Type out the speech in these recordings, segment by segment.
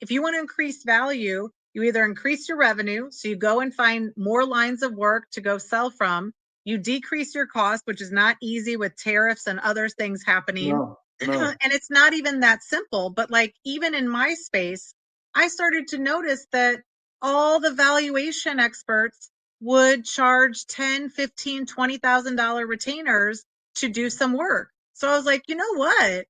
if you want to increase value, you either increase your revenue, so you go and find more lines of work to go sell from. You decrease your cost, which is not easy with tariffs and other things happening. No, no. And it's not even that simple. But like, even in my space, I started to notice that all the valuation experts would charge $10, $15, $20,000 retainers to do some work. So I was like, you know what?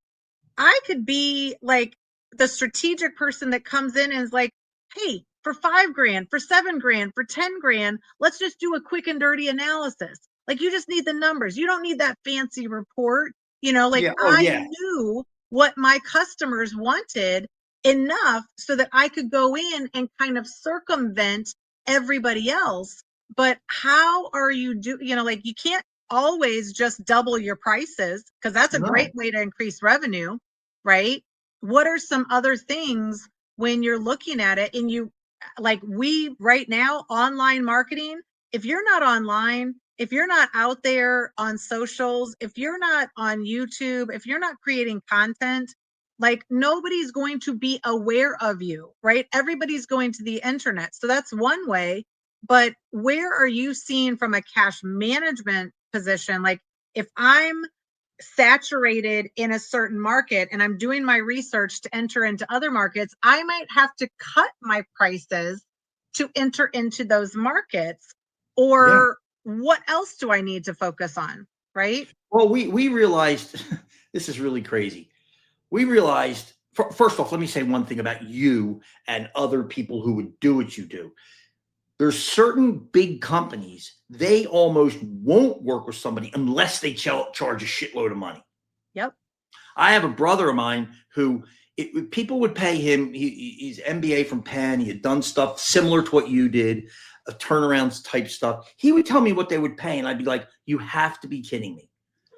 I could be like the strategic person that comes in and is like, hey, for $5,000, for $7,000, for $10,000, let's just do a quick and dirty analysis. Like, you just need the numbers. You don't need that fancy report. Like, Yeah. Oh, I yeah. knew what my customers wanted enough so that I could go in and kind of circumvent everybody else. But how are you like, you can't always just double your prices, because that's a great No. way to increase revenue, right? What are some other things when you're looking at it and you like, we right now, online marketing, if you're not online, if you're not out there on socials, if you're not on YouTube, if you're not creating content, like, nobody's going to be aware of you, right? Everybody's going to the internet. So that's one way. But where are you seeing from a cash management position? Like, if I'm saturated in a certain market and I'm doing my research to enter into other markets, I might have to cut my prices to enter into those markets. Yeah. Or what else do I need to focus on? Right? Well, we realized this is really crazy. We realized, first off, let me say one thing about you and other people who would do what you do. There's certain big companies, they almost won't work with somebody unless they charge a shitload of money. Yep. I have a brother of mine who people would pay him. He's MBA from Penn. He had done stuff similar to what you did, turnarounds type stuff. He would tell me what they would pay, and I'd be like, you have to be kidding me.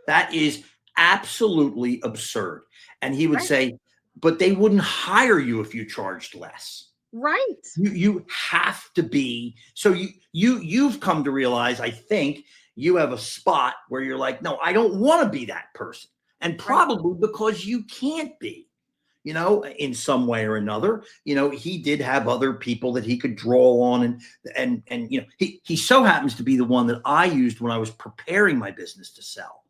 That is absolutely absurd. And he would Right. say, but they wouldn't hire you if you charged less. Right. You have to be. So you've come to realize, I think, you have a spot where you're like, no, I don't want to be that person. And Right. probably because you can't be, in some way or another. He did have other people that he could draw on, and he so happens to be the one that I used when I was preparing my business to sell,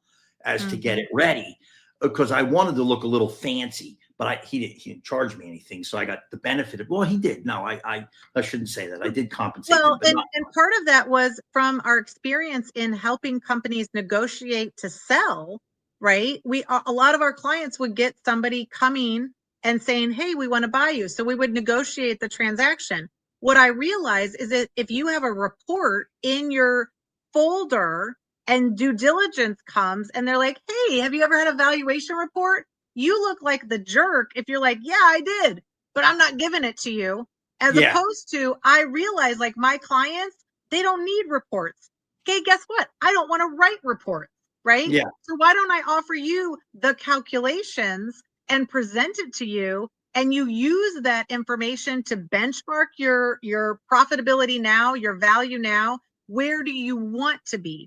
as to get it ready, because I wanted to look a little fancy. But he didn't charge me anything, so I got the benefit of. Well, he did. No, I shouldn't say that. I did compensate him, Well, but not. and part of that was from our experience in helping companies negotiate to sell, right? A lot of our clients would get somebody coming and saying, hey, we want to buy you. So we would negotiate the transaction. What I realized is that if you have a report in your folder and due diligence comes and they're like, hey, have you ever had a valuation report? You look like the jerk if you're like, yeah, I did, but I'm not giving it to you. As Yeah, opposed to, I realize, like, my clients, they don't need reports. Okay, guess what? I don't want to write reports, right? yeah, So why don't I offer you the calculations and present it to you, and you use that information to benchmark your profitability now, your value now. Where do you want to be?